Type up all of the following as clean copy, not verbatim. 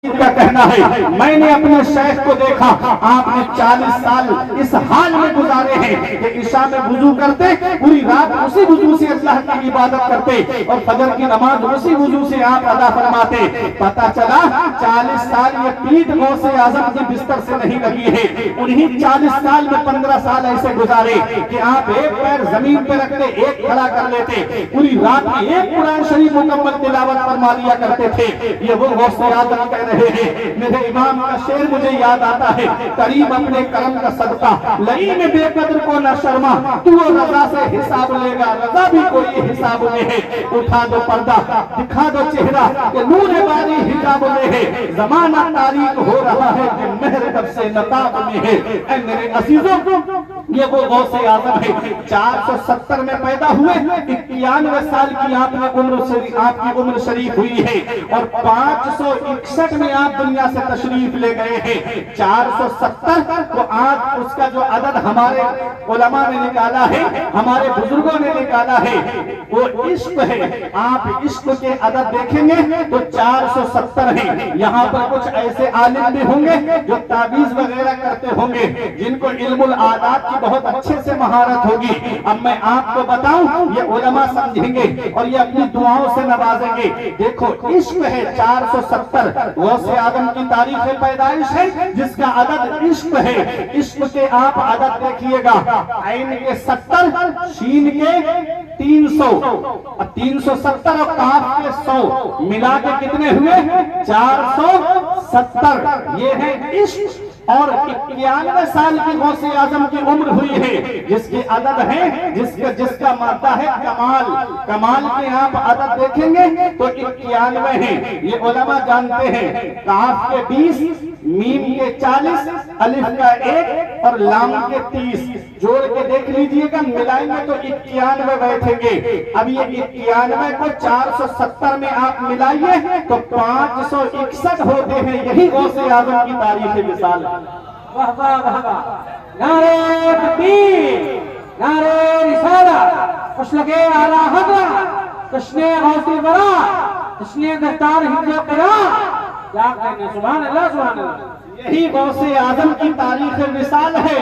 کا کہنا ہے میں نے اپنے شیخ کو دیکھا آپ نے 40 سال اس حال میں گزارے ہیں کہ عشاء میں وضو کرتے پوری رات اسی وضو سے اللہ کی عبادت کرتے اور فجر کی نماز اسی وضو سے آپ ادا فرماتے. پتہ چلا 40 سال یہ پیٹھ غوث اعظم کی بستر سے نہیں لگی ہے. انہیں 40 سال میں 15 سال ایسے گزارے کہ آپ ایک پیر زمین پہ رکھتے ایک کھڑا کر لیتے, پوری رات میں ایک قرآن شریف مکمل تلاوت فرما لیا کرتے تھے. یہ وہ غوث اعظم کہہ رہے ہیں. میرے امام کا شعر مجھے یاد آتا ہے, کریم اپنے کرم کا صدقہ لئیم بے قدر کو نہ شرما, تو رضا سے حساب لے گا رضا بھی کوئی حساب میں ہے. اٹھا دو پردہ دکھا دو چہرہ کہ نور باری حجاب میں ہے, زمانہ تاریخ ہو رہا ہے کہ مہر کب سے نتاب میں ہے. اے میرے عزیزوں یہ وہ غوث اعظم ہے. 470 میں پیدا ہوئے, 91 سال کی آپ کی عمر شریف ہوئی ہے اور 561 میں آپ دنیا سے تشریف لے گئے ہیں. 470 تو آج اس کا جو عدد ہمارے علماء نے نکالا ہے, ہمارے بزرگوں نے نکالا ہے, وہ عشق ہے. آپ عشق کے عدد دیکھیں گے تو 470 ہیں. یہاں پر کچھ ایسے عالم بھی ہوں گے جو تعویذ وغیرہ کرتے ہوں گے, جن کو علم العادات کی بہت اچھے سے مہارت ہوگی. اب میں آپ کو بتاؤں, یہ علماء سمجھیں گے اور یہ اپنی دعاؤں سے نوازیں گے. دیکھو عشق ہے 470, غوث اعظم کی تاریخ پیدائش ہے جس کا عدد عشق ہے. عشق کے آپ عدد دیکھیے گا, عین کے 70, شین کے 300, 370 اور قاف کے 100 ملا کے کتنے ہوئے 470. یہ ہے عشق. اور 91 سال کی غوث اعظم کی عمر ہوئی ہے جس کی عدد ہے جس کا مادہ ہے کمال. کمال کے آپ عدد دیکھیں گے تو 91 ہیں. یہ علماء جانتے ہیں. قاف کے 20, میم کے 40, الف کا 1 اور لام کے 30 جوڑ کے دیکھ لیجئے گا, ملائیں گے تو 91 بیٹھیں گے. اب یہ 91 کو 470 میں آپ ملائیے تو 561 ہوتے ہیں. یہی غوث اعظم کی تاریخ مثال ہے. واہ واہ واہ واہ, نعرہ تکبیر, نعرہ رسالت, خوش لگے اعلیٰ حضرت, تشنے غوث برا, تشنے دستار ہند و قرآن. کیا کہنے, سبحان اللہ سبحان اللہ. یہی غوث اعظم کی تاریخ مثال ہے.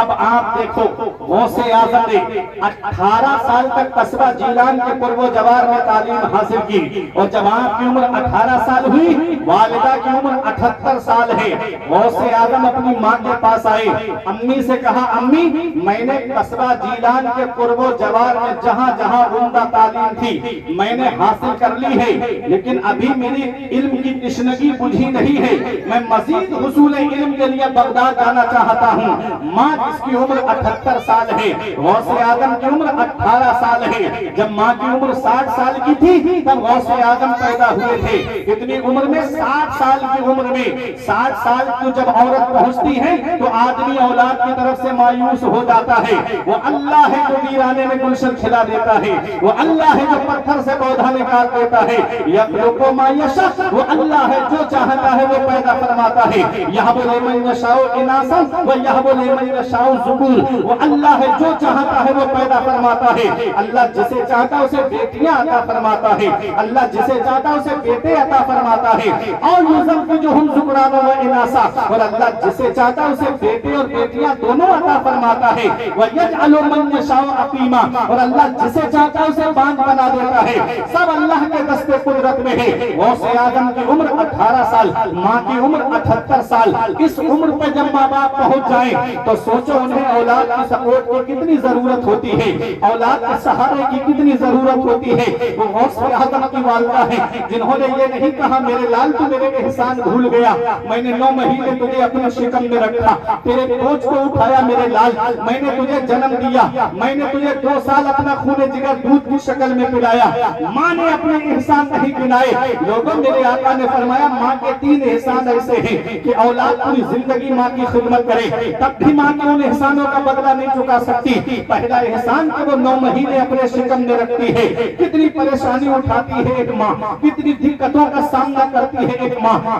اب آپ دیکھو غوث اعظم نے 18 سال تک قصبہ جیلان کے قرب و جوار میں تعلیم حاصل کی اور جب آپ کی عمر 18 سال ہوئی, والدہ کی عمر 78 سال ہے. غوث اعظم اپنی ماں کے پاس آئے, امی سے کہا امی میں نے قصبہ جیلان کے قرب و جوار میں جہاں جہاں عمدہ تعلیم تھی میں نے حاصل کر لی ہے, لیکن ابھی میری علم کی تشنگی بجھی نہیں ہے. میں مزید حصول علم کے لیے بغداد جانا چاہتا ہوں. ماں جس کی عمر 78 سال ہے, غوث اعظم کی عمر 18 سال ہے. جب ماں کی عمر 60 سال کی تھی تب غوث اعظم پیدا ہوئے تھے. اتنی عمر میں 60 سال کی عمر میں 60 سال کی جب عورت پہنچتی ہے تو آدمی اولاد کی طرف سے مایوس ہو جاتا ہے. وہ اللہ ہے جو ویرانے میں گلشن کھلا دیتا ہے, وہ اللہ ہے جو پتھر سے پودا نکال دیتا ہے. یخلق ما یشاء, وہ اللہ ہے جو چاہتا ہے وہ پیدا فرماتا ہے. یہب لمن یشاء اناثا و یہب لمن یشاء ذکور, وہ اللہ ہے جو چاہتا ہے وہ پیدا فرماتا ہے. اللہ جسے چاہتا ہے اسے بیٹیاں عطا فرماتا ہے, اللہ جسے چاہتا ہے اسے بیٹے عطا فرماتا ہے. اور یزوجہم ذکرانا و اناثا, اور اللہ جسے چاہتا ہے اسے بیٹے اور بیٹیاں دونوں عطا فرماتا ہے. ویجعل من یشاء عقیما, اور اللہ جسے چاہتا ہے اسے باندھ بنا دیتا ہے. سب اللہ کے دست قدرت میں ہے. غوث اعظم کی عمر 18 سال, ماں کی عمر 78 سال. اس عمر پہ جب ماں باپ پہنچ جائیں تو سوچو انہیں اولاد کی سپورٹ کی کتنی ضرورت ہوتی ہے, اولاد کے سہارے کی کتنی ضرورت ہوتی ہے. وہ غوث اعظم کی والدہ ہیں جنہوں نے یہ نہیں کہا میرے لال تو میرے احسان بھول گیا, میں نے 9 مہینے تجھے اپنے شکم میں رکھا, تیرے بوجھ کو اٹھایا میرے لال, میں نے تجھے جنم دیا, میں نے تجھے 2 سال اپنا خون جگر دودھ کی شکل میں پلایا. ماں نے اپنے احسان نہیں گنائے. لوگوں میرے آقا نے فرمایا ماں کے 3 احسان ایسے ہیں کہ اولاد پوری زندگی ماں کی خدمت کرے تب بھی ماں کے ان احسانوں کا بدلہ نہیں چکا سکتی. پہلا احسان کہ وہ 9 مہینے اپنے شکم میں رکھتی ہے. کتنی پریشانی اٹھاتی ہے ایک ماں, کتنی دقتوں کا سامنا کرتی ہے ایک ماں,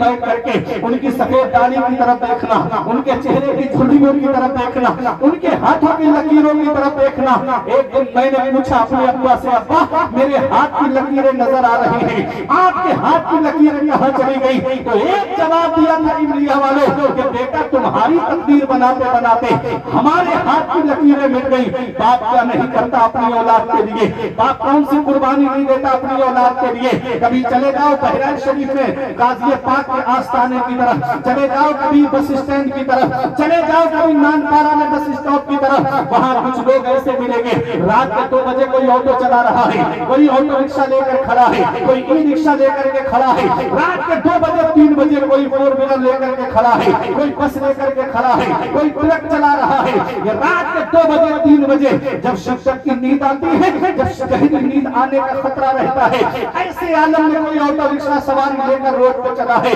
بیٹھ کر کے ان کی سفید داڑھی کی طرف دیکھنا، ان کے چہرے کی جھریوں کی طرف دیکھنا، ان کے ہاتھوں کی لکیروں کی طرف دیکھنا۔ ایک دن میں نے پوچھا اپنے ابا سے، ابا میرے ہاتھ کی لکیریں نظر آ رہی ہیں، آپ کے ہاتھ کی لکیریں کہاں چلی گئی؟ تو ایک جواب دیا تھا عملیہ والوں کہ بیٹا تمہاری تقدیر بناتے بناتے ہمارے ہاتھ کی لکیریں مٹ گئی۔ باپ کیا نہیں کرتا اپنی اولاد کے لیے، باپ کون سی قربانی نہیں دیتا اپنی اولاد کے لیے۔ کبھی چلے جاؤ بحرین شریف میں غازی پاک کے آستانے کی طرف چلے جاؤ، کبھی بس اسٹینڈ کی طرف چلے جاؤ، کبھی نان پارا میں بس اسٹاپ کی طرف، وہاں کچھ لوگ ایسے ملیں گے رات کے 2 بجے کوئی آٹو چلا رہا ہے، کوئی آٹو رکشہ لے کر کھڑا ہے، کوئی ای رکشہ لے کر کے کھڑا ہے، رات کے 2 بجے 3 بجے کوئی 4 ویلر لے کر کے کھڑا ہے، کوئی بس لے کر کے کھڑا ہے، کوئی ٹرک چلا رہا ہے۔ یہ رات کے 2 بجے 3 بجے جب شب کی نیند آتی ہے، جب گہری نیند آنے کا خطرہ رہتا ہے، ایسے عالم میں کوئی آٹو رکشہ سواری لے کر روڈ پہ چلا ہے،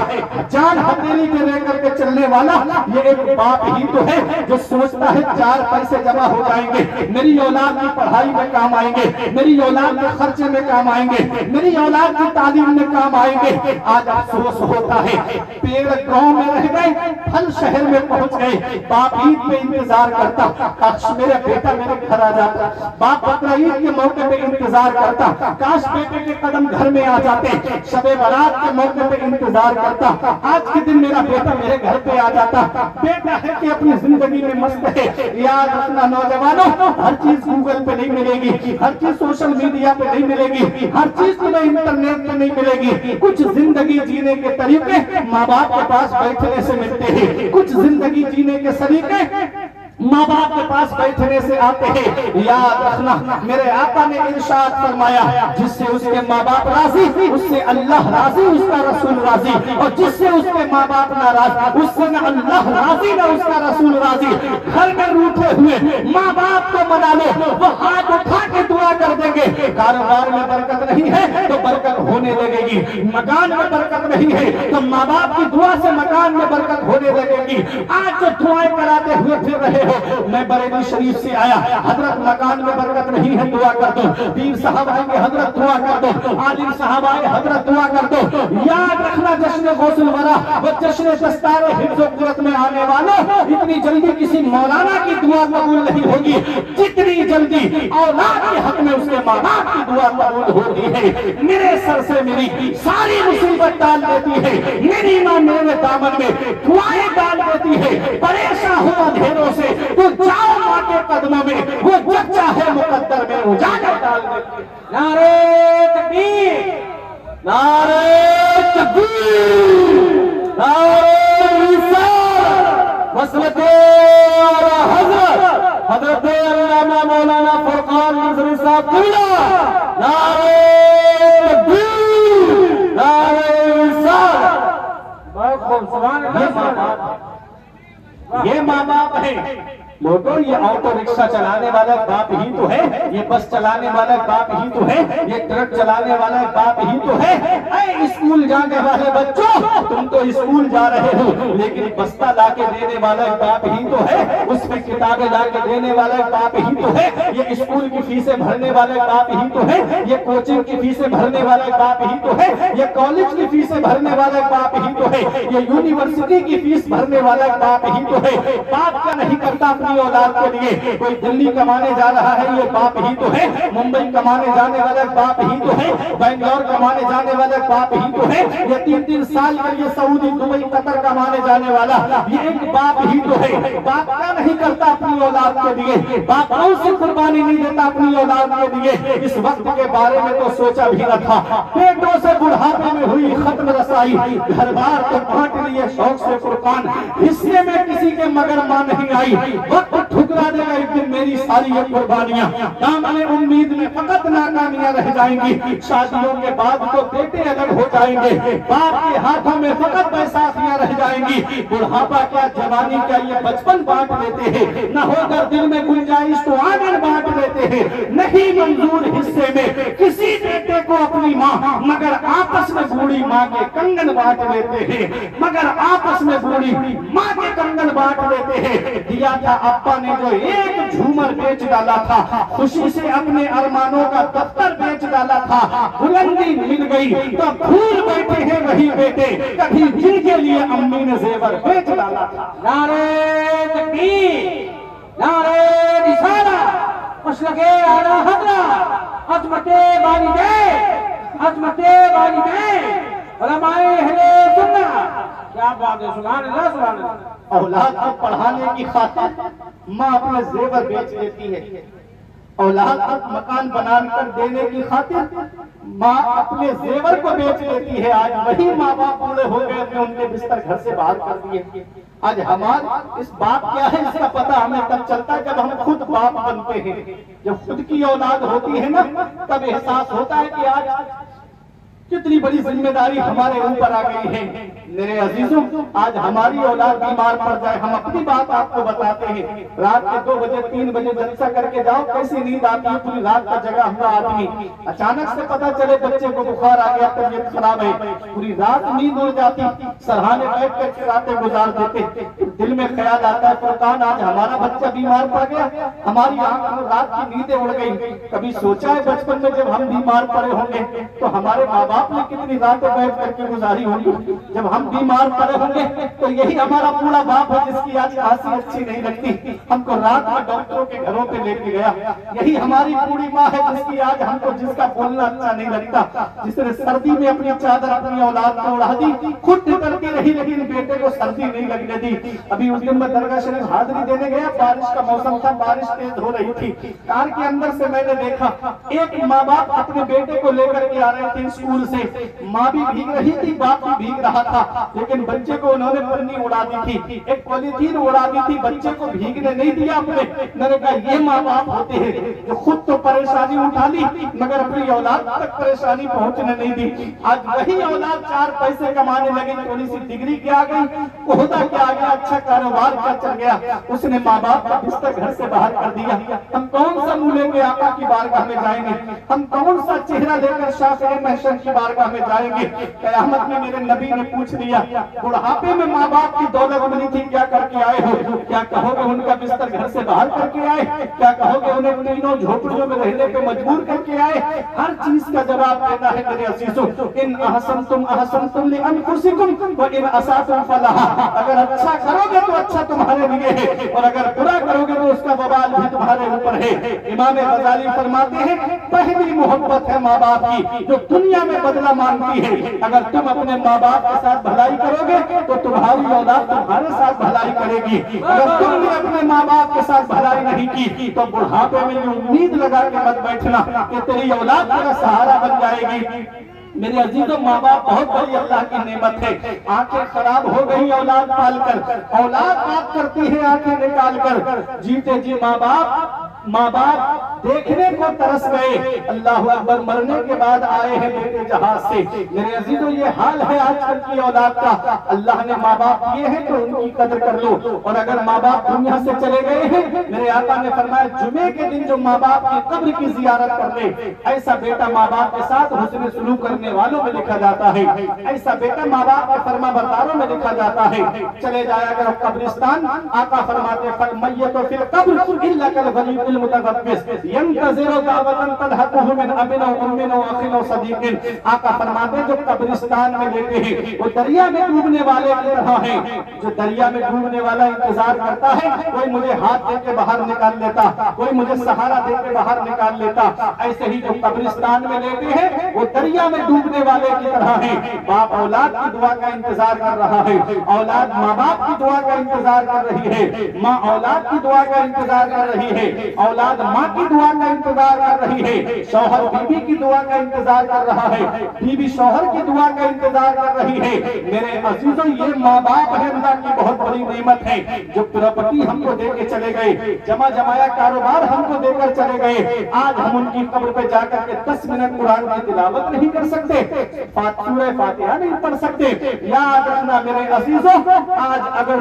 جان ہتھیلی پہ لے کر کے چلنے والا یہ ایک باپ ہی تو ہے جو سوچتا ہے 4 پیسے جمع ہو جائیں گے، میری اولاد کی پڑھائی میں کام آئیں گے، میری اولاد کے خرچے میں کام آئیں گے، میری اولاد کی تعلیم میں کام آئیں گے۔ آج افسوس ہوتا ہے پیڑ گاؤں میں رہ گئے، پھل شہر میں پہنچ گئے، باپ عید پہ انتظار کرتا کاش میرا بیٹا میرے گھر آ جاتا، باپ بقر عید کے موقع پہ انتظار کرتا کاش بیٹے کے قدم گھر میں آ جاتے، شب برات کے موقع پہ انتظار کرتا آج کے دن میرا بیٹا میرے گھر پہ آ جاتا۔ بیٹا ہے کہ اپنی زندگی میں مست ہے، یاد رکھنا نوجوانوں، ہر چیز گوگل پہ نہیں ملے گی، ہر چیز سوشل میڈیا پہ نہیں ملے گی، ہر چیز تمہیں انٹرنیٹ پہ نہیں ملے گی۔ کچھ زندگی جینے کے طریقے ماں باپ کے پاس بیٹھنے سے ملتے ہیں، کچھ زندگی جینے کے طریقے ماں باپ کے پاس بیٹھنے سے آتے ہیں۔ یاد رکھنا میرے آقا نے ارشاد فرمایا جس سے اس کے ماں باپ راضی اس سے اللہ راضی، اس کا رسول راضی، اور جس سے اس کے ماں باپ ناراض اس سے نہ اللہ راضی نہ اس کا رسول راضی۔ گھر میں روٹھے ہوئے ماں باپ کو منا لو، وہ ہاتھ اٹھا کے دعا کر دیں گے۔ کاروبار میں برکت نہیں ہے تو برکت ہونے لگے گی، مکان میں برکت نہیں ہے تو ماں باپ کی دعا سے مکان میں برکت ہونے لگے گی۔ آج جو دعائیں کراتے ہوئے پھر رہے ہو، میں بریلی شریف سے آیا، حضرت مکان میں برکت نہیں ہے دعا کر دو، پیر صاحب آئیں گے حضرت دعا کر دو، عالم صاحب آئے حضرت دعا کر دو۔ یاد رکھنا جشن غوث الورا و جشن دستار حفظ و قوت میں آنے والوں، اتنی جلدی کسی مولانا کی دعا قبول نہیں ہوگی جتنی جلدی اولاد کے حق میں اس کے ماں باپ کی دعا قبول ہوتی ہے۔ میرے سر سے میری ساری مصیبت ڈال دیتی ہے، میری ماں میرے دامن میں دعائیں ڈال دیتی ہے۔ پریشان ہو اندھیروں سے تو جاؤ ماں کے قدموں میں، وہ جب چاہے مقدر میں اجالا ڈال دیتی ہے۔ نعرہ تکبیر، نعرہ تکبیر، نعرہ رسالت، وصلت اعلی حضرت حضرت علامہ مولانا فرقان نظری صاحب قبلہ، نعرہ تکبیر، نعرہ رسالت۔ بہت خوب، سبحان اللہ۔ یہ ماں باپ ہے لوگوں، یہ آٹو رکشہ چلانے والا باپ ہی تو ہے، یہ بس چلانے والا باپ ہی تو ہے، یہ ٹرک چلانے والا باپ ہی تو ہے۔ اے اسکول جانے والے بچوں، تم تو اسکول جا رہے ہو لیکن بستہ لا کے دینے والا باپ ہی تو ہے، اس میں کتابیں لا کے دینے والا باپ ہی تو ہے، یہ اسکول کی فیسیں بھرنے والا باپ ہی تو ہے، یہ کوچنگ کی فیسیں بھرنے والا باپ ہی تو ہے، یہ کالج کی فیسیں بھرنے والا باپ ہی تو ہے، یہ یونیورسٹی کی فیس بھرنے والا باپ ہی تو ہے۔ باپ کیا نہیں کرتا اپنی اولاد کے لیے؟ کوئی دلی کمانے جا رہا ہے یہ باپ ہی تو ہے، ممبئی کمانے جانے والا باپ ہی تو ہے، بنگلور کمانے جانے والا باپ ہی تو ہے، یہ 3 سال کے لیے سعودی دبئی قطر کمانے جانے والا یہ ایک باپ ہی تو ہے۔ باپ کیا نہیں کرتا اپنی اولاد کے لیے؟ باپ کون سی قربانی نہیں دیتا اپنی اولاد کے لیے؟ اس وقت کے بارے میں تو سوچا بھی نہ تھا، پیٹوں سے بڑھاپے میں ہوئی ختم رسائی، گھر بار تو بانٹ لیے شوق سے قربان، حصے میں کسی کے مگر ماں نہیں آئی، وقت ٹھکرا دے گا ایک دن میری ساری یہ قربانیاں، دامن امید میں فقط ناکامیاں رہ جائیں گی، شادیوں کے بعد تو بیٹے الگ ہو جائیں گے، باپ کے ہاتھوں میں فقط بیساکھیاں رہ جائیں گی، بڑھاپا کیا جوانی کیا یہ بچپن بانٹ لیتے ہیں، نہ ہو کر دل میں گنجائش تو آنگن بانٹ لیتے ہیں، نہیں منظور حصے میں کسی بیٹے کو اپنی ماں، مگر آپس میں بوڑھی ماں کے کنگن بانٹ لیتے ہیں، مگر آپس میں بوڑھی ماں کے کنگن بندل بانٹ دیتے ہیں. دیا تھا ابا نے جو ایک جھومر بیچ ڈالا تھا, خوشی سے اپنے ارمانوں کا دفتر بیچ ڈالا تھا. بلندی مل گئی تو بھول بیٹھے ہیں وہی بیٹے, کبھی جن کے لیے امی نے زیور بیچ ڈالا تھا. نعرہ تکبیر, نعرہ رسالت, مسلک اعلی حضرت, عظمت والدین, عظمت والدین, علماء اہل سنت. کیا بات ہے, سبحان اللہ سبحان اللہ. اولاد کو پڑھانے کی خاطر ماں اپنے زیور بیچ دیتی ہے. اولاد کو مکان بنا کر دینے کی خاطر ماں اپنے زیور کو بیچ دیتی ہے. آج وہی ماں باپ بوڑھے ہو گئے, اپنے ان کے بستر گھر سے باہر کر دیے. آج ہمارا اس باپ کیا ہے اس کا پتہ ہمیں تب چلتا ہے جب ہم خود باپ بنتے ہیں. جب خود کی اولاد ہوتی ہے نا, تب احساس ہوتا ہے کہ آج کتنی بڑی ذمہ داری ہمارے اوپر آ گئی ہے. میرے عزیزوں, آج ہماری اولاد بیمار پڑ جائے, ہم اپنی بات آپ کو بتاتے ہیں. رات کے 2 بجے 3 بجے جلسہ کر کے جاؤ, کیسی نیند آتی ہے, پوری رات کا جگہ ہوا آدمی. اچانک سے پتہ چلے بچے کو بخار آ گیا, طبیعت خراب ہے, پوری رات نیند اڑ جاتی, سرہانے بیٹھ کر کے راتیں گزار دیتے. دل میں خیال آتا ہے فرقان آج ہمارا بچہ بیمار پڑ گیا, ہماری آنکھ میں رات کی نیندیں اڑ گئی. کبھی سوچا ہے بچپن میں جب ہم بیمار پڑے ہوں گے تو ہمارے ماں باپ نے کتنی راتیں بیٹھ کر کے گزاری ہوگی. جب ہم بیمار پڑے ہوں گے تو یہی ہمارا پورا باپ ہے جس کی آج خاصی اچھی نہیں لگتی, ہم کو رات میں ڈاکٹروں کے گھروں پہ لے کے گیا. یہی ہماری پوری ماں ہے جس کی آج ہم کو جس کا بولنا اچھا نہیں لگتا, جس نے سردی میں اپنی چادر اپنی اولاد کو اڑا دی, خود کرتی رہی لیکن بیٹے کو سردی نہیں لگنے دی. ابھی اس دن میں درگاہ شریف حاضری دینے گیا, بارش کا موسم تھا, بارش تیز ہو رہی تھی. کار کے اندر سے میں نے دیکھا ایک ماں باپ اپنے بیٹے کو لے کر کے آ رہے تھے اسکول سے. ماں بھی بھیگ رہی تھی, باپ بھی بھیگ رہا تھا, لیکن بچے کو انہوں نے پرنی اڑا دی تھی, ایک پولیتھین اڑا دی تھی, بچے کو بھیگنے نہیں دیا اپنے. میں نے کہا یہ ماں باپ ہوتے ہیں جو خود تو پریشانی اٹھا لی مگر اپنی اولاد تک پریشانی پہنچنے نہیں دی. آج وہی اولاد 4 پیسے کمانے لگی, تھوڑی سی ڈگری کیا آ گئی, عہدہ کیا آ گیا, اچھا کاروبار کا چل گیا, اس نے ماں باپ کا بستر گھر سے باہر کر دیا. ہم کون سا منہ لے کے آقا کی بارگاہ میں جائیں گے, ہم کون سا چہرہ لے کر شافع محشر کی بارگاہ میں جائیں گے. قیامت میں میرے نبی نے پوچھ لیا, بڑھاپے میں ماں باپ کی دولت ملی تھی, کیا کر کے آئے ہو؟ کیا کہو گے ان کا بستر گھر سے باہر کر کے آئے؟ کیا کہو گے انہیں تینوں جھوپڑیوں میں رہنے پہ مجبور کر کے آئے؟ ہر چیز کا جواب دینا ہے میرے عزیزوں. ان احسنتم احسنتم لانفسکم وان اسأتم فلھا. اگر اچھا کرو گے تو اچھا تمہارے لیے ہے, اور اگر برا کرو گے تو اس کا وبال بھی تمہارے اوپر ہے. امام غزالی فرماتے ہیں پہلی محبت ہے ماں باپ کی جو دنیا میں بدلہ مانگتی ہے. اگر تم اپنے ماں باپ کے ساتھ بھلائی کرو گے تو تمہاری اولاد تمہارے ساتھ بھلائی کرے گی. اگر تم نے اپنے ماں باپ کے ساتھ بھلائی نہیں کی تو بڑھاپے میں یہ امید لگا کے مت بیٹھنا کہ تیری اولاد تیرا سہارا بن جائے گی. میرے عزیزوں, ماں باپ بہت بڑی اللہ کی نعمت ہے. آنکھیں خراب ہو گئی اولاد پال کر, اولاد بات کرتی ہے آنکھیں نکال کر. جیتے جی ماں باپ دیکھنے کو ترس گئے, اللہ اکبر, مرنے کے بعد آئے ہیں بیٹے جہاز سے. میرے عزیزوں, یہ حال ہے آج کل کی اولاد کا. اللہ نے ماں باپ کیے ہیں تو ان کی قدر کر لو, اور اگر ماں باپ دنیا سے چلے گئے ہیں, میرے آقا نے فرمایا جمعے کے دن جو ماں باپ کی قبر کی زیارت کر لے, ایسا بیٹا ماں باپ کے ساتھ حسن سلوک کرنے والوں میں لکھا جاتا ہے, ایسا بیٹا ماں باپ کے فرما برداروں میں لکھا جاتا ہے. چلے جایا اگر قبرستان, آقا فرماتے فالمیت فی القبر الا کالغریب المتغبس ينتظر دعوة تلحقه من اب و ام و اخ و صدیق. آقا فرماتے جو قبرستان میں لیتے ہیں وہ دریا میں ڈوبنے والے کی طرح ہیں. جو دریا میں ڈوبنے والا انتظار کرتا ہے, کوئی مجھے ہاتھ دے کے باہر نکال لیتا, کوئی مجھے سہارا دے کے باہر نکال لیتا, ایسے ہی جو قبرستان میں لیتے ہیں وہ دریا میں ڈوبنے والے کی طرح ہیں. باپ اولاد کی دعا کا انتظار کر رہا ہے, اولاد ماں باپ کی دعا کا انتظار کر رہی ہے, ماں اولاد کی دعا کا انتظار کر رہی ہے, اولاد ماں کی دعا کا انتظار کر رہی ہے, شوہر بیوی کی دعا کا انتظار کر رہا ہے, بیوی شوہر کی دعا کا انتظار کر رہی ہے. میرے عزیزوں, یہ ماں باپ ہے اللہ کی بہت بڑی نعمت ہے. جو پراپرٹی ہم کو دے کے چلے گئے, جمع جمایا کاروبار ہم کو دے کر چلے گئے, آج ہم ان کی قبر پہ جا کر کے 10 منٹ قرآن کی تلاوت نہیں کر سکتے, سورہ فاتحہ نہیں پڑھ سکتے. یاد رکھنا میرے عزیزوں, آج اگر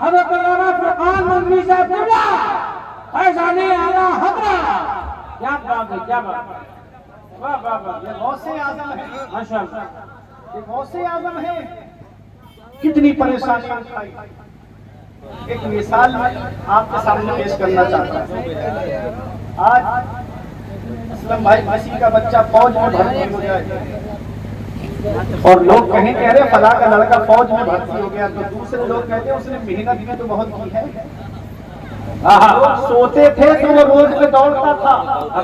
حضرت علامہ فرقان مولوی صاحب قبلہ فیضان اعلیٰ حضرت. کیا بات ہے، کیا بات ہے، واہ واہ واہ، یہ غوث اعظم ہے، ماشاء اللہ. یہ غوث اعظم ہے. کتنی پریشانی اٹھائی. ایک مثال میں آپ کے سامنے پیش کرنا چاہتا ہوں. آج اسلم بھائی کسی کا بچہ فوج میں بھرتی ہو جائے اور لوگ کہیں کہ ارے فلاں کا لڑکا فوج میں بھرتی ہو گیا، تو دوسرے لوگ کہتے ہیں اس نے محنت بھی تو بہت کی ہے. لوگ سوتے تھے تو وہ روز پہ دوڑتا تھا.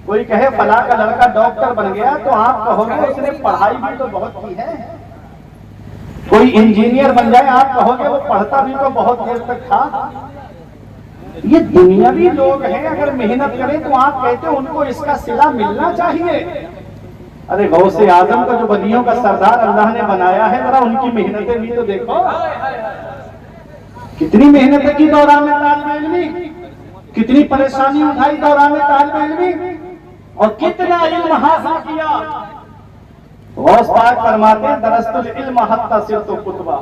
کوئی کہے فلاں کا لڑکا ڈاکٹر بن گیا تو آپ کہو گے اس نے پڑھائی بھی تو بہت کی ہے. کوئی انجینئر بن جائے آپ کہو گے وہ پڑھتا بھی تو بہت دیر تک تھا. یہ دنیاوی لوگ ہیں، اگر محنت کریں تو آپ کہتے ہیں ان کو اس کا صلہ ملنا چاہیے. ارے غوث اعظم کا جو ولیوں کا سردار اللہ نے بنایا ہے، ذرا ان کی محنتیں بھی تو دیکھو. کتنی محنتیں کی دوران طالب علمی، کتنی پریشانی اٹھائی دوران طالب علمی، اور کتنا علم حاصل کیا. غوث پاک فرماتے ہیں درست العلم حتی صرت کتبہ.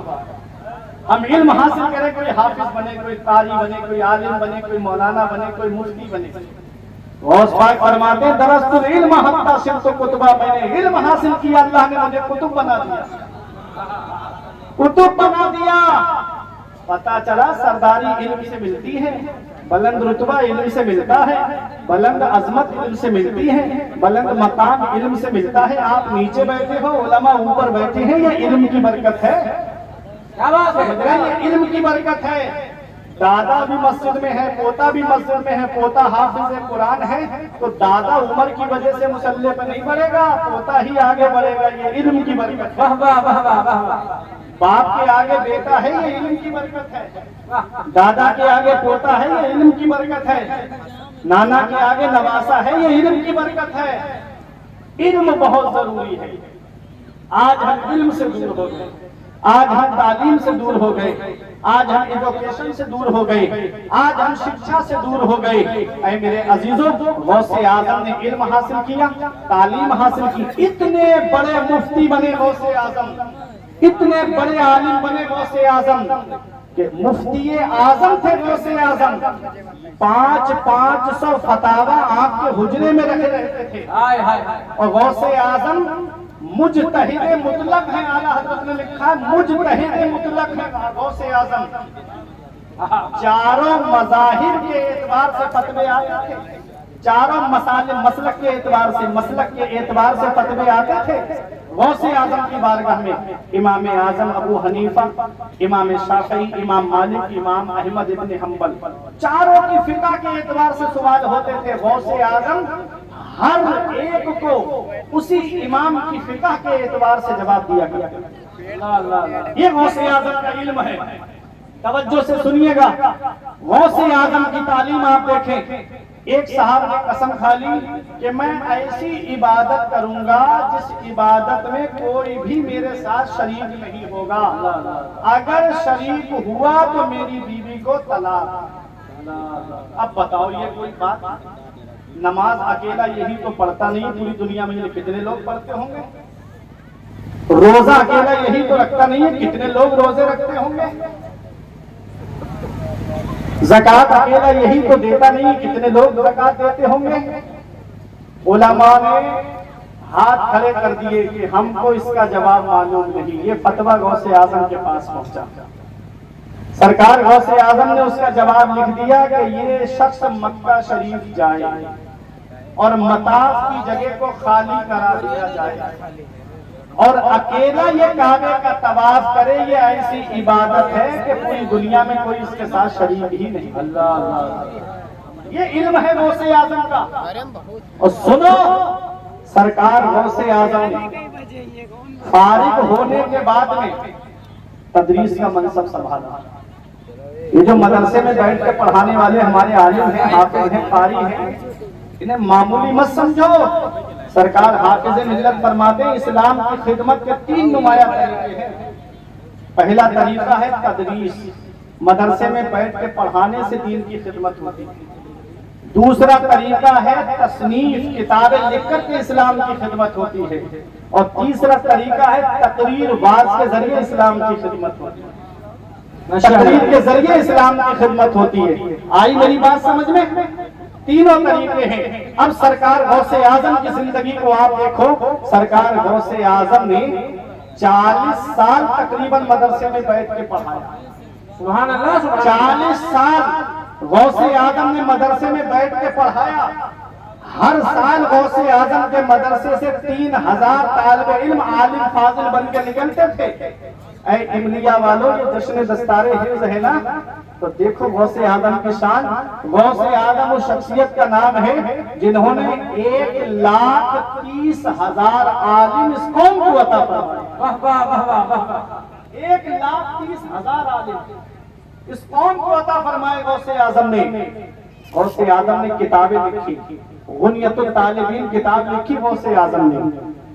ہم علم حاصل کریں، کوئی حافظ بنے، کوئی قاری بنے، کوئی عالم بنے، کوئی مولانا بنے، کوئی مفتی بنے. غوث پاک فرماتے ہیں درست العلم حتی صرت کتبہ. میں نے علم حاصل کیا، اللہ نے مجھے کتب بنا دیا، کتب بنا دیا. پتا چلا سرداری علم سے ملتی ہے، بلند رتبہ علم سے ملتا ہے، بلند عظمت علم سے ملتی ہے، بلند مقام علم سے ملتا ہے. آپ نیچے بیٹھے ہو، علماء اوپر بیٹھے ہیں، یہ علم کی برکت ہے. کیا بات ہے، سمجھ رہے ہیں؟ یہ علم کی برکت ہے. دادا بھی مسجد میں ہے، پوتا بھی مسجد میں ہے، پوتا حافظ قرآن ہے، تو دادا عمر کی وجہ سے مسلح پہ نہیں بڑھے گا، پوتا ہی آگے بڑھے گا. یہ علم کی برکت ہے. واہ واہ واہ واہ واہ واہ. باپ کے آگے بیٹا ہے، یہ علم کی برکت ہے. دادا کے آگے پوتا ہے، یہ علم کی برکت ہے. نانا کے آگے نواسا ہے، یہ علم کی برکت ہے. علم بہت ضروری ہے. آج ہم علم سے دور ہو گئے، آج ہم تعلیم سے دور ہو گئے، آج ہم ایجوکیشن سے دور ہو گئے، آج ہم شکشا سے دور ہو گئے. اے میرے عزیزوں، غوث اعظم نے علم حاصل کیا، تعلیم حاصل کی. اتنے بڑے مفتی بنے غوث اعظم، اتنے بڑے عالم بنے غوث اعظم کہ مفتی اعظم تھے غوث اعظم. 500 فتاوی آپ کے حجرے میں رکھے رہتے تھے. اور غوث اعظم مجتہد مطلق ہیں. اعلیٰ حضرت نے لکھا مجتہد مطلق ہیں غوث اعظم. چاروں مذاہب کے اعتبار سے فتوے آتے تھے، چاروں مسلک کے اعتبار سے، مسلک کے اعتبار سے فتوے آتے تھے. غوث اعظم کی بارگاہ میں امام اعظم ابو حنیفہ، امام شافعی، امام مالک، امام احمد ابن حنبل، چاروں کی فقہ کے اعتبار سے سوال ہوتے تھے. غوث اعظم ہر ایک کو اسی امام کی فقہ کے اعتبار سے جواب دیا گیا. یہ غوث اعظم کا علم ہے. توجہ سے سنیے گا. غوث اعظم کی تعلیم آپ دیکھیں. ایک صاحب نے قسم کھا لی کہ میں ایسی عبادت کروں گا جس عبادت میں کوئی بھی میرے ساتھ شریک نہیں ہوگا، اگر شریک ہوا تو میری بیوی کو طلاق. اب بتاؤ یہ کوئی بات؟ نماز اکیلا یہی تو پڑھتا نہیں، پوری دنیا میں یہ کتنے لوگ پڑھتے ہوں گے. روزہ اکیلا یہی تو رکھتا نہیں ہے، کتنے لوگ روزے رکھتے ہوں گے. زکوٰۃ اکیلا یہی تو دیتا نہیں، کتنے لوگ زکوٰۃ دیتے ہوں گے. علماء نے ہاتھ کھڑے کر دیے کہ ہم کو اس کا جواب معلوم نہیں. یہ فتویٰ غوث اعظم کے پاس پہنچا. سرکار غوث اعظم نے اس کا جواب لکھ دیا کہ یہ شخص مکہ شریف جائے اور مطاف کی جگہ کو خالی کرا دیا جائے اور اکیلا یہ کعبے کا طواف کرے. یہ ایسی عبادت ہے کہ پوری دنیا میں کوئی اس کے ساتھ شریک ہی نہیں. اللہ، یہ علم ہے غوث اعظم کا. اور سنو، سرکار غوث اعظم فارغ ہونے کے بعد میں تدریس کا منصب سنبھالا. یہ جو مدرسے میں بیٹھ کے پڑھانے والے ہمارے عالم ہیں، حافظ ہیں، قاری ہیں، انہیں معمولی مت سمجھو. سرکار حافظ ملت فرماتے ہیں اسلام کی خدمت کے 3 نمایاں طریقے ہیں. پہلا طریقہ ہے تدریس، مدرسے میں بیٹھ کے پڑھانے سے دین کی خدمت ہوتی ہے. دوسرا طریقہ ہے تصنیف، کتابیں لکھ کر کے اسلام کی خدمت ہوتی ہے. اور تیسرا طریقہ ہے تقریر، واعظ کے ذریعے اسلام کی خدمت ہوتی ہے. تقریر کے ذریعے اسلام کی خدمت ہوتی ہے۔ آئی میری بات سمجھ میں؟ تینوں طریقے ہیں۔ اب سرکار غوث اعظم کی زندگی کو آپ دیکھو، سرکار غوث اعظم نے 40 سال تقریباً مدرسے میں بیٹھ کے پڑھایا۔ سبحان اللہ، سبحان اللہ۔ 40 سال غوث اعظم نے مدرسے میں بیٹھ کے پڑھایا۔ ہر سال غوث اعظم کے مدرسے سے 3000 طالب علم عالم فاضل بن کے نکلتے تھے۔ اے املیہ والوں، یہ جشن دستار حفظ ہے نا، تو دیکھو غوث اعظم کی شان۔ غوث اعظم اس شخصیت کا نام ہے جنہوں نے 1,30,000 عالم اس قوم کو عطا فرمائے۔ واہ واہ واہ واہ واہ۔ 1,30,000 عالم اس قوم کو عطا فرمائے غوث اعظم نے۔ غوث اعظم نے کتابیں لکھی، غنیت الطالبین کتاب لکھی غوث اعظم نے،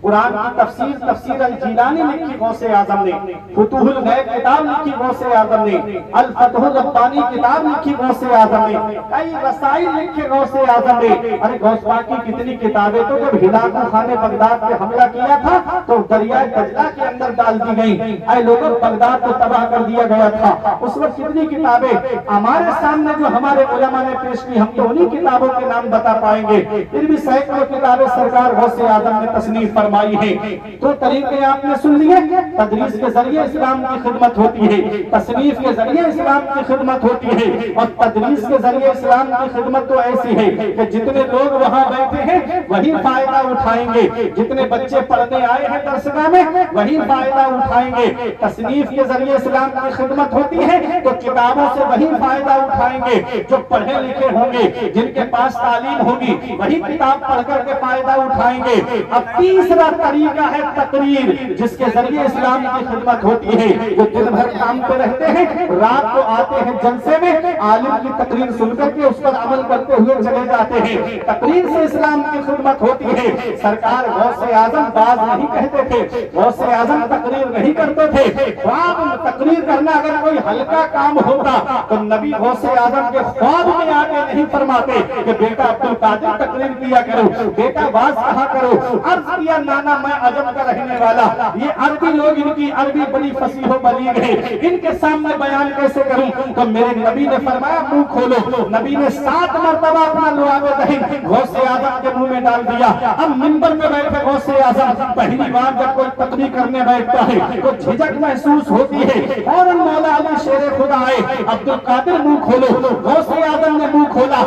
قرآن کی تفسیر الجیلانی لکھی غوث اعظم نے، فتوح الغیب کتاب لکھی غوث اعظم نے، الفتح الربانی کتاب لکھی غوث اعظم نے، کئی رسائل لکھے غوث اعظم نے۔ ارے غوث پاک کی کتنی کتابیں تو جب ہلاکو خان بغداد پہ حملہ کیا تھا تو دریائے دجلہ کے اندر ڈال دی گئی۔ اے لوگوں، بغداد کو تباہ کر دیا گیا تھا، اس وقت کتنی کتابیں ہمارے سامنے جو ہمارے علماء نے پیش کی، ہم تو انہی کتابوں کے نام بتا پائیں گے۔ پھر بھی سینکڑوں کتابیں سرکار غوث اعظم نے تصنیف فرمائی ہے۔ تو طریقے آپ نے سن لیے، تدریس کے ذریعے اسلام کی خدمت ہوتی ہے، تصنیف کے ذریعے اسلام کی خدمت ہوتی ہے، اور تدریس کے ذریعے اسلام کی خدمت تو ایسی ہے کہ جتنے لوگ وہاں بیٹھے ہیں وہی فائدہ اٹھائیں گے، جتنے بچے پڑھنے آئے ہیں درسگاہ میں وہی فائدہ اٹھائیں گے۔ تصنیف کے ذریعے اسلام کی خدمت ہوتی ہے تو کتابوں سے وہی فائدہ اٹھائیں گے جو پڑھے لکھے ہوں گے، جن کے پاس تعلیم ہوگی وہی کتاب پڑھ کر کے فائدہ اٹھائیں گے۔ اب تیسرا طریقہ ہے تقریر، جس کے ذریعے اسلام کی خدمت ہوتی ہے۔ جو دن بھر کام پہ رہتے ہیں، رات کو آتے ہیں جلسے میں، عالم کی تقریر سن کر کے اس پر عمل کرتے ہوئے چلے جاتے ہیں۔ تقریر سے اسلام کی خدمت ہوتی ہے۔ سرکار غوث اعظم باز نہیں کہتے تھے، غوث اعظم تقریر نہیں کرتے تھے۔ خواب تقریر کرنا اگر کوئی ہلکا کام ہوتا تو نبی غوث اعظم کے خواب میں آگے نہیں فرماتے کہ بیٹا عبد القادر تقریر کیا کرو، بیٹا باز کہا کرو۔ عرض کیا نانا میں عجم کا رہنے والا، یہ عربی لوگ، ان کی عربی بڑی فصیح و بلیغ ہے، ان کے سامنے بیان کیسے کروں؟ تو میرے نبی نے فرمایا منہ کھولو۔ نبی نے 7 مرتبہ اپنا لعاب دہن غوث اعظم کے منہ میں ڈال دیا۔ اب منبر پہ بیٹھے غوث اعظم، پہلی بار جب کوئی تقریر کرنے بیٹھتا ہے تو جھجک محسوس ہوتی ہے، فوراً مولا علی شیر خدا آئے، عبد القادر منہ کھولو۔ غوث اعظم نے منہ کھولا،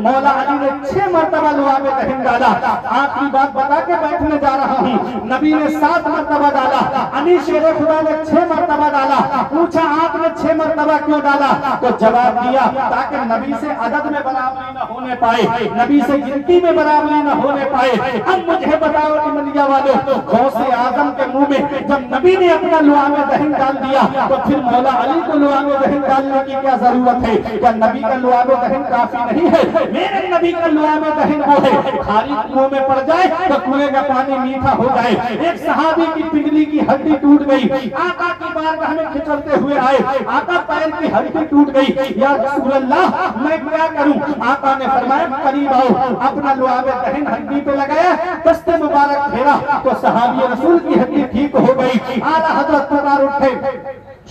مولا علی نے 6 مرتبہ لعاب دہن ڈالا۔ آخری بات بتا کے بیٹھنے جا رہا ہوں، نبی نے 7 مرتبہ ڈالا، علی شیر خدا نے 6 مرتبہ ڈالا۔ پوچھا آپ نے 6 مرتبہ کیوں ڈالا؟ تو جواب دیا تاکہ نبی سے عدد میں برابری نہ ہونے پائے، نبی سے گنتی میں برابری نہ ہونے پائے۔ اب مجھے بتاؤ املیہ والوں، غوث اعظم کے منہ میں جب نبی نے اپنا لعاب دہن ڈال دیا تو پھر مولا علی کو لعاب دہن ڈالنے کی کیا ضرورت ہے؟ کیا نبی کا لعاب دہن کافی نہیں ہے؟ میرے نبی کا لعاب دہن وہ ہے، خالی منہ میں پڑ جائے تو کنویں کا پانی میٹھا ہو جائے۔ ایک صحابی کی پگلی کی ہڈی ٹوٹ گئی، آقا کی بارگاہ میں کھچڑتے ہوئے آئے، آقا پیر کی ہڈی ٹوٹ گئی، یا رسول اللہ میں کیا کروں؟ آقا نے فرمایا قریب آؤ، اپنا لعاب دہن ہڈی پہ لگایا، دست مبارک پھیرا تو صحابی رسول کی ہڈی ٹھیک ہو گئی۔ اعلیٰ حضرت پکار اٹھے،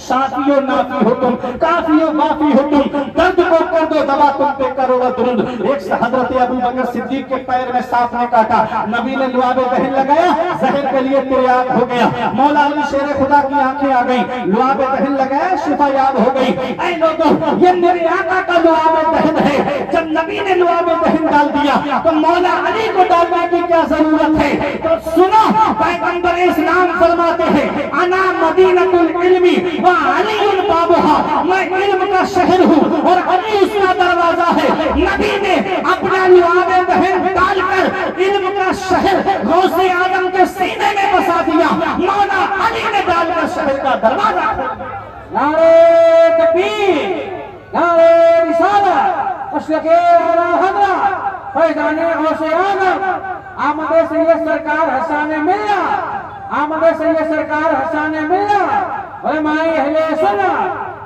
شافی و نافی ہو تم، کافی و معافی ہو تم، درد کو کر دو دوا، تم پہ کرو درود۔ ایک حضرت ابو بکر صدیق کے پیر میں سانپ نے کاٹا، نبی نے لعاب دہن لگایا، زہر کے لیے تریاق ہو گیا، مولا علی شیر خدا کی آنکھیں آ گئیں، لعاب دہن لگایا، شفا یاب ہو گئی۔ اے لوگوں، یہ میرے آقا کا لعاب دہن ہے، جب نبی نے لعاب دہن ڈال دیا تو مولا علی کو ڈالنے کی کیا ضرورت ہے؟ تو سنو، پیغمبر اسلام فرماتے ہیں انا مدینۃ العلم وعلی بابها، میں علم کا شہر ہوں اور علی اس کا دروازہ ہے۔ نبی نے اپنا لعاب دہن ڈال کر علم کا شہر غوث اعظم کے سینے میں بسا دیا، مولا علی نے ڈال کر شہر کا دروازہ کھول دیا۔ نعرہ تکبیر، نعرہ رسالت، اشرق اعلیٰ حضرت فیضان غوث اعظم، آمد سید سرکار حسان ملت، آمد سید سرکار حسان ملت، علماء اہل سنت،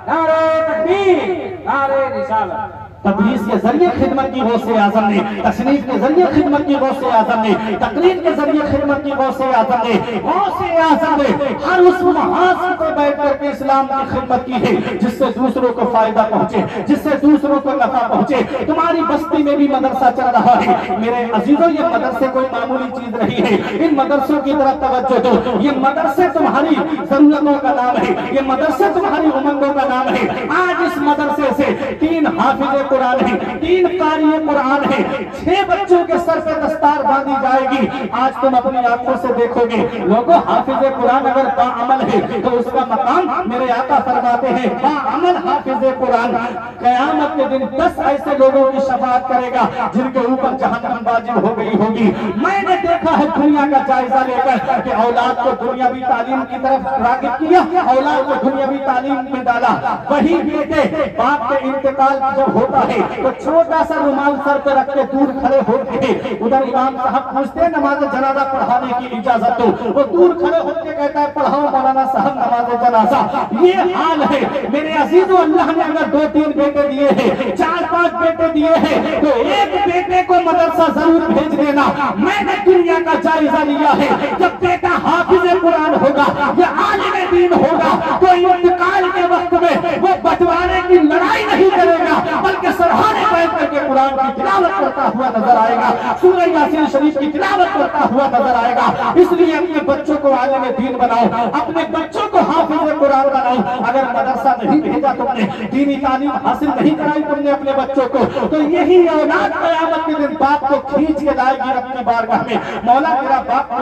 نعرہ تکبیر، نعرہ رسالت۔ تدریس کے ذریعے خدمت کی غوث اعظم نے، تصنیف کے ذریعے خدمت کی غوث اعظم نے، تقریر کے ذریعے خدمت کی غوث اعظم نے، غوث اعظم نے ہر اس محاذ پر بیٹھ کر کے اسلام کی خدمت کی ہے جس سے دوسروں کو فائدہ پہنچے، جس سے دوسروں کو نفع پہنچے۔ تمہاری بستی میں بھی مدرسہ چل رہا ہے میرے عزیزوں، یہ مدرسے کوئی معمولی چیز نہیں ہے، ان مدرسوں کی طرف توجہ دو۔ یہ مدرسے تمہاری ضرورتوں کا نام ہے، یہ مدرسے تمہاری امنگوں کا نام ہے۔ آج اس مدرسے سے 3 حافظ قرآن ہیں، 3 قاری قرآن ہیں، 6 بچوں کے سر پہ دستار باندھی جائے گی۔ آج تم اپنی آنکھوں سے دیکھو گے لوگوں، حافظ قرآن اگر باعمل ہے تو اس کا مقام میرے آقا فرماتے ہیں باعمل حافظ قرآن قیامت کے دن 10 ایسے لوگوں کی شفاعت کرے گا جن کے اوپر جہنم واجب ہو گئی ہوگی۔ میں نے دیکھا ہے دنیا کا جائزہ لے کر کہ اولاد کو دنیاوی تعلیم کی طرف راغب کیا، اولاد کو دنیاوی تعلیم میں ڈالا۔ وہی بیٹے باپ کے انتقال جب ہوتا ہے تو چھوٹا سا رومال سر پہ رکھ کے دور کھڑے ہوتے ہیں، ادھر امام صاحب پوچھتے ہیں نماز جنازہ پڑھانے کی اجازت دو، وہ دور کھڑے ہو کے کہتا ہے پڑھاؤ مولانا صاحب نماز جنازہ۔ یہ حال ہے میرے عزیزوں، اللہ نے اگر 2-3 بیٹے دیے ہیں، 4-5 بیٹے دیے ہیں تو ایک بیٹے کو مدرسہ ضرور بھیج دینا۔ میں نے دنیا کا جائزہ لیا ہے، جب بیٹا حافظ قرآن ہوگا یا عالم دین ہوگا تو انتقال کے وقت میں وہ بٹوارے کی لڑائی نہیں کرے گا بلکہ سرہانے بیٹھ کر کے قرآن کی تلاوت کرتا ہوا نظر آئے گا، سورہ یاسین شریف کی تلاوت کرتا ہوا نظر آئے گا۔ اس لیے اپنے بچوں کو عالم دین بناؤ، اپنے بچوں کو حافظ قرآن بناؤ۔ اگر مدرسہ نہیں بھیجا تم نے، دینی تعلیم حاصل نہیں کرائی تم نے اپنے بچوں کو، تو یہی اولاد قیامت کے دن باپ کو کھینچ کے لائے گی اپنی بارگاہ میں، مولا میرا باپ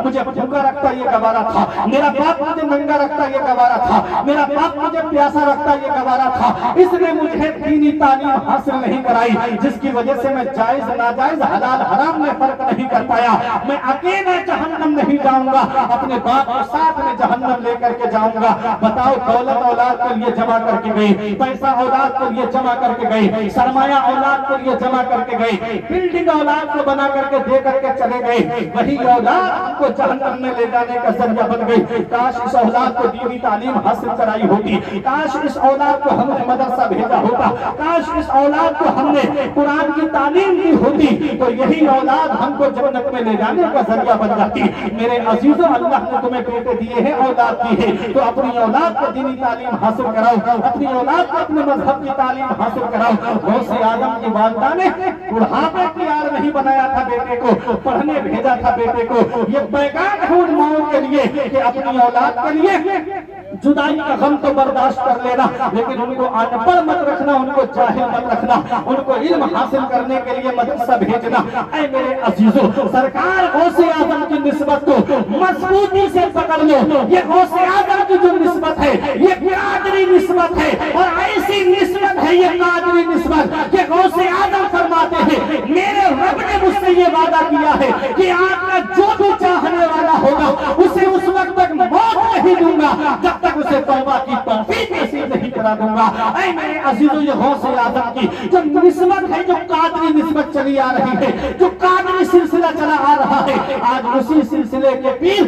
مجھے بھوکا رکھتا یہ گوارا تھا، میرا باپ مجھے ننگا رکھتا یہ گوارا تھا، میرا باپ مجھے پیاسا رکھتا یہ گوارا تھا، اس نے مجھے دینی تعلیم حاصل نہیں کرائی جس کی وجہ سے میں جائز ناجائز حلال حرام میں فرق نہیں کر پایا، میں اکیلا جہنم نہیں جاؤں گا، اپنے باپ کو ساتھ میں جہنم لے کر کے جاؤں گا۔ بتاؤ دولت اولاد کے لیے جمع کر کے گئی، پیسہ اولاد کے لیے جمع کر کے گئی، سرمایہ اولاد کے لیے جمع کر کے گئی، بلڈنگ اولاد کو بنا کر کے دے کر کے چلے گئے، وہی اولاد کو جہنم میں لے جانے کا ذریعہ بن گئی۔ کاش اس اولاد کو دینی تعلیم حاصل کرائی ہوتی، کاش اس اولاد کو ہم نے مدرسہ بھیجا ہوتا، کاش اس اولاد کو ہم نے قرآن کی تعلیم دی ہوتی تو یہی اولاد ہم کو جنت میں لے جانے کا ذریعہ بن جاتی۔ میرے عزیزوں، اللہ نے تمہیں بیٹے دیے ہیں، اولاد دی ہے، تو اپنی اولاد کو دینی تعلیم حاصل کراؤ، اپنی اولاد کو اپنے مذہب کی تعلیم حاصل کراؤ۔ غوث اعظم کی والدہ نے بڑھاپے کی یار نہیں بنایا تھا بیٹے کو، پڑھنے بھیجا تھا بیٹے کو۔ یہ پیغام ہے ان ماؤں کے لیے کہ اپنی اولاد کے لیے جدائی کا غم تو برداشت کر لینا، لیکن ان کو ان پڑھ مت رکھنا، ان کو جاہل مت رکھنا، ان کو علم حاصل کرنے کے لیے مدرسہ بھیجنا۔ اے میرے عزیزوں، سرکار غوث اعظم کی نسبت کو مضبوطی سے پکڑ لو۔ یہ غوث اعظم کی جو نسبت ہے یہ قادری نسبت ہے، اور ایسی نسبت ہے یہ قادری نسبت کہ غوث اعظم فرماتے ہیں میرے رب نے مجھ سے یہ وعدہ کیا ہے کہ آپ کا جو بھی چاہنے والا ہوگا اسے اس وقت تک موت نہیں دوں گا جب تک اسے توبہ کی توفیق نصیب نہیں کرا دوں گا۔ اے میرے عزیزوں، یہ غوث اعظم کی جو نسبت ہے، جو قادری نسبت چلی آ رہی ہے، جو قادری سلسلہ چلا آ رہا ہے، آج اسی سلسلے کے پیر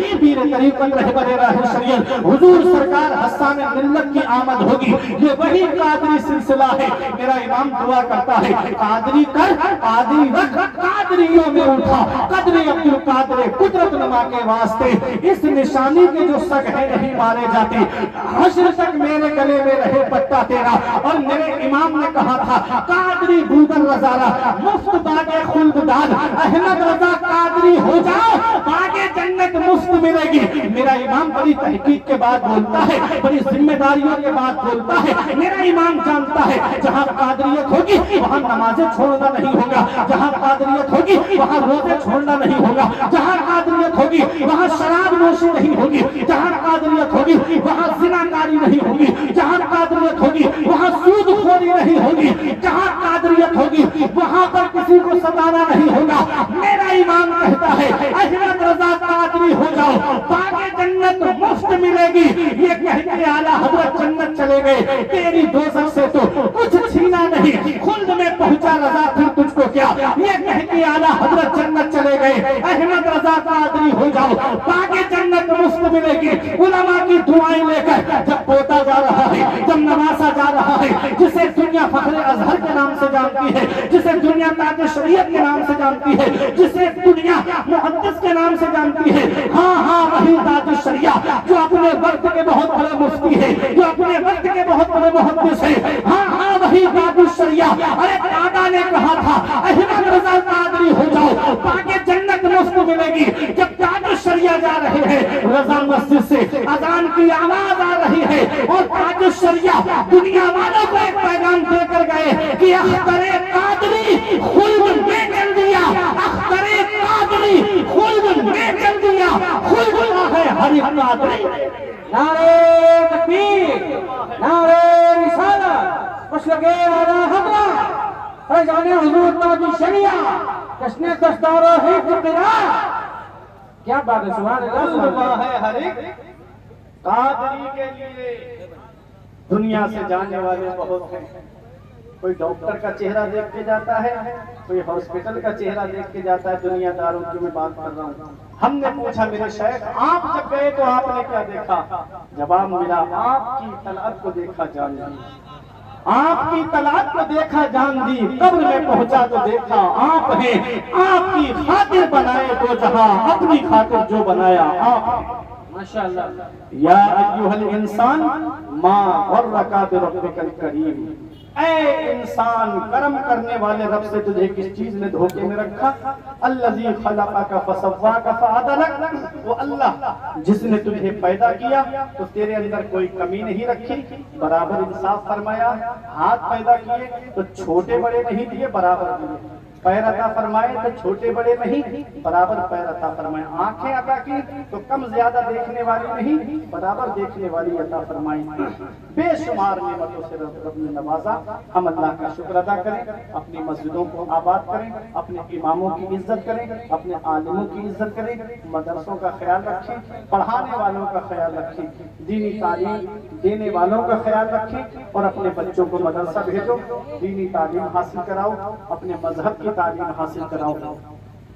طریقت رہبر راہ شریعت حضور سرکار حسان ملت کی آمد ہوگی۔ یہ وہی قادری سلسلہ ہے۔ میرا امام دعا کرتا ہے قادری کر قادری رکھ، قادریوں میں اٹھا قدر عبد القادر قدرت نما کے واسطے، اس نشانی کے جو سگ ہے نہیں مارے جاتے، حشر تک میرے گلے میں رہے پٹا تیرا۔ اور میرے امام نے کہا تھا قادری بودن رضارہ مفت باغ خلد داد، احمد رضا قادری ہو جاؤ باغ جنت مفت ملے گی۔ میرا امام بڑی تحقیق کے بعد بولتا ہے، بڑی ذمہ داریوں کے بعد بولتا ہے۔ میرا امام جانتا ہے جہاں قادریت ہوگی وہاں نمازیں چھوڑنا نہیں ہوگا، جہاں قادریت ہوگی وہاں روزے چھوڑنا نہیں ہوگا، جہاں قادریت ہوگی وہاں شراب نوشی نہیں ہوگی، جہاں قادریت ہوگی وہاں زنا کاری نہیں ہوگی، جہاں قادریت ہوگی وہاں سود خوری نہیں ہوگی، جہاں قادریت ہوگی وہاں پر کسی کو ستانا نہیں ہوگا۔ میرا امام کہتا ہے احمد رضا قادری ہو جاؤ باغ جنت مفت ملے گی۔ یہ کہہ کے اعلیٰ حضرت جنت چلے گئے، تیری دوزخ سے تو کچھ چھینا نہیں، خلد میں پہنچا رضا پھر تجھ کو کیا۔ یہ کہہ کے اعلیٰ حضرت جنت چلے گئے، احمد رضا قادری ہو جاؤ باغ جنت مفت ملے گی علماء کی دعائیں لے کر جب پوتا جا رہا ہے، جب نواسا جا رہا ہے، جسے دنیا فخر ازہر کے نام سے جانتی ہے، جسے دنیا تاج شریعت کے نام سے جانتی ہے، جسے دنیا محدث کے نام سے جانتی ہے، ہاں ہاں وہی تاج شریعہ جو اپنے وقت کے بہت بڑے مفتی ہے، جو اپنے وقت کے بہت بڑے محدث ہے، ہاں ہاں وہی تاج شریعہ۔ ارے دادا نے کہا تھا احمد رضا قادری ہو جاؤ تاکہ جنت مفت ملے گی۔ جب تاج شریعہ جا رہے ہیں، رضا مسجد سے اذان کی آواز آ رہی ہے اور تاج شریعہ دنیا والوں کو ایک پیغام دے کر گئے کہ اختر قادری خلد میں چل دیا، اختر قادری خلد میں چل دیا، خلد ہے ہر ایک قادری۔ نعرہ تکبیر، نعرہ رسالت، مشرق اعلیٰ حضرت فیضان حضور تاج شریعہ، جشن دستار و حفظ قرآن۔ کیا بات ہے، سبحان اللہ سبحان اللہ۔ اللہ ہے ہر ایک قادری کے لیے۔ دنیا سے جانے والے بہت ہیں، کوئی ڈاکٹر کا چہرہ دیکھ کے جاتا ہے، کوئی ہاسپٹل کا چہرہ دیکھ کے جاتا ہے، دنیا داروں کی میں بات کر رہا ہوں۔ ہم نے پوچھا میرے شیخ آپ جب گئے تو آپ نے کیا دیکھا؟ جواب ملا آپ کی طلعت کو دیکھا جان دی، آپ کی طلعت کو دیکھا جان دی، قبر میں پہنچا تو دیکھا آپ ہیں، آپ کی خاطر بنائے تو جہاں، اپنی خاطر جو بنایا آپ ہیں۔ ماشاءاللہ۔ یا ایھا الانسان ما غرک بربک الکریم، اے انسان کرم کرنے والے رب سے تجھے کس چیز نے دھوکے میں رکھا؟ الذی خلقک فسواک فعدلک، وہ اللہ جس نے تجھے پیدا کیا تو تیرے اندر کوئی کمی نہیں رکھی، برابر انصاف فرمایا۔ ہاتھ پیدا کیے تو چھوٹے بڑے نہیں دیے، برابر دیے۔ پیر عطا فرمائے تو چھوٹے بڑے نہیں، برابر پیر عطا فرمائے۔ آنکھیں عطا کی تو کم زیادہ دیکھنے والی نہیں، برابر دیکھنے والی عطا فرمائی۔ بے شمار نعمتوں سے رب نے نوازا۔ ہم اللہ کا شکر ادا کریں، اپنی مسجدوں کو آباد کریں، اپنے اماموں کی عزت کریں، اپنے عالموں کی عزت کریں، مدرسوں کا خیال رکھیں، پڑھانے والوں کا خیال رکھیں، دینی تعلیم دینے والوں کا خیال رکھیں، اور اپنے بچوں کو مدرسہ بھیجو، دینی تعلیم حاصل کراؤ، اپنے مذہب کی تعلیم حاصل کراؤ۔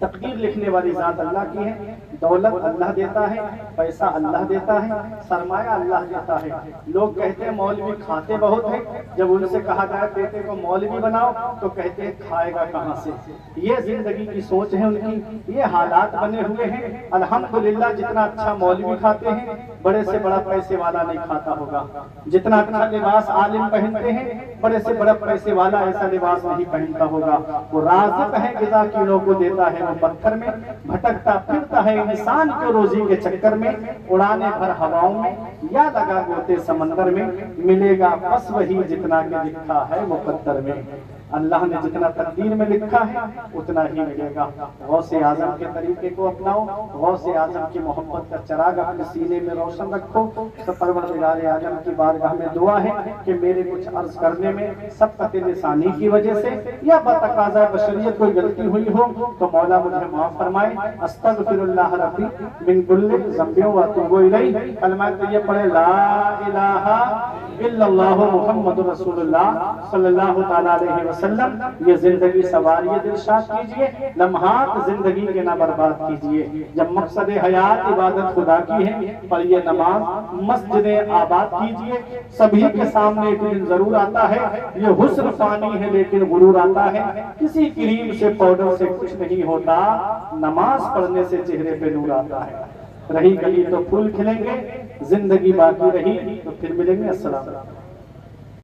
تقدیر لکھنے والی ذات اللہ کی ہے، دولت اللہ دیتا ہے، پیسہ اللہ دیتا ہے، سرمایہ اللہ دیتا ہے۔ لوگ کہتے ہیں مولوی کھاتے بہت ہیں، جب ان سے کہا جائے بیٹے کو مولوی بناؤ تو کہتے ہیں کھائے گا کہاں سے۔ یہ زندگی کی سوچ ہے ان کی، یہ حالات بنے ہوئے ہیں۔ الحمدللہ جتنا اچھا مولوی کھاتے ہیں، بڑے سے بڑا پیسے والا نہیں کھاتا ہوگا۔ جتنا اچھا لباس عالم پہنتے ہیں، بڑے سے بڑا پیسے والا ایسا لباس نہیں پہنتا ہوگا۔ وہ رازق ہے، غذا کیڑوں کو دیتا ہے، وہ پتھر میں بھٹکتا پھرتا ہے انسان کو روزی کے چکر میں، اڑانے بھر ہواؤں میں یا لگا گوتے سمندر میں، ملے گا بس وہی جتنا کہ لکھا ہے مقدر میں۔ اللہ نے جتنا تقدیر میں لکھا ہے اتنا ہی ملے گا۔ غوث اعظم کے طریقے کو اپناؤ، غوث اعظم کی محبت کا چراغ اپنے سینے میں روشن رکھو۔ تو پروردگار عالم کی بارگاہ میں دعا ہے کہ میرے کچھ عرض کرنے میں سبقت لسانی کی وجہ سے یا بتقاضا بشریت کوئی غلطی ہوئی ہو تو مولا مجھے معاف فرمائے۔ استغفر اللہ ربی من کل ذنب واتوب الیہ۔ کلمہ طیب پڑھے لا الہ الا اللہ محمد رسول اللہ صلی اللہ تعالی علیہ وسلم۔ یہ زندگی سواریے دلشاد کیجئے، لمحات زندگی کے نہ برباد کیجئے۔ جب مقصد حیات عبادت خدا کی ہے، پڑھیے نماز، مسجدیں آباد کیجئے۔ سبھی کے سامنے ایک دن ضرور آتا ہے، یہ حسن فانی ہے لیکن غرور آتا ہے۔ کسی کریم سے پاؤڈر سے کچھ نہیں ہوتا، نماز پڑھنے سے چہرے پہ نور آتا ہے۔ رہی گلی تو پھول کھلیں گے، زندگی باقی رہی تو پھر ملیں گے۔ السلام علیکم۔